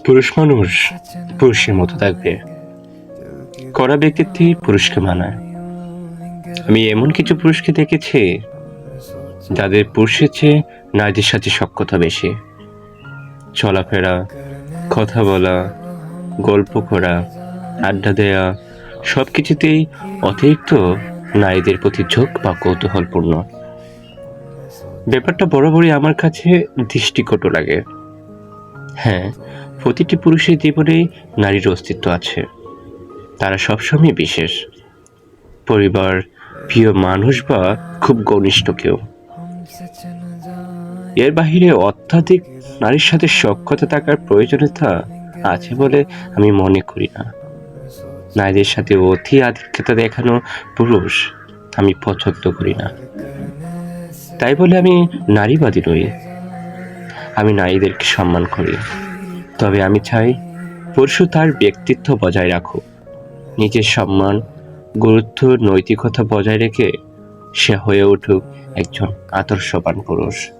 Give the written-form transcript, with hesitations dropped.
পুরুষ মানুষ পুরুষের মতো থাকবে, কড়া ব্যক্তিত্বই পুরুষকে মানায়। আমি এমন কিছু পুরুষকে দেখেছি যাদের পুরুষের চেয়ে নারীদের সাথে সখ্যতা বেশি। চলাফেরা, কথা বলা, গল্প করা, আড্ডা দেয়া সবকিছুতেই অতিরিক্ত নারীদের প্রতি ঝোঁক বা কৌতূহলপূর্ণ। ব্যাপারটা বরাবরই আমার কাছে দৃষ্টিকটু লাগে। হ্যাঁ, প্রতিটি পুরুষের জীবনেই নারীর অস্তিত্ব আছে। তারা সবসময় বিশেষ, পরিবার, প্রিয় মানুষ বা খুব ঘনিষ্ঠ কেউ। এর বাহিরে অত্যাধিক নারীর সাথে সখ্যতা থাকার প্রয়োজনীয়তা আছে বলে আমি মনে করি না। নারীদের সাথে অতি আধিক্যতা দেখানো পুরুষ আমি পছন্দ করি না। তাই বলে আমি নারীবাদী নই। আমি নারীদেরকে সম্মান করি, তবে আমি চাই পুরুষও তার ব্যক্তিত্ব বজায় রাখুক, নিজের সম্মান, গুরুত্ব, নৈতিকতা বজায় রেখে সে হয়ে উঠুক একজন আদর্শবান পুরুষ।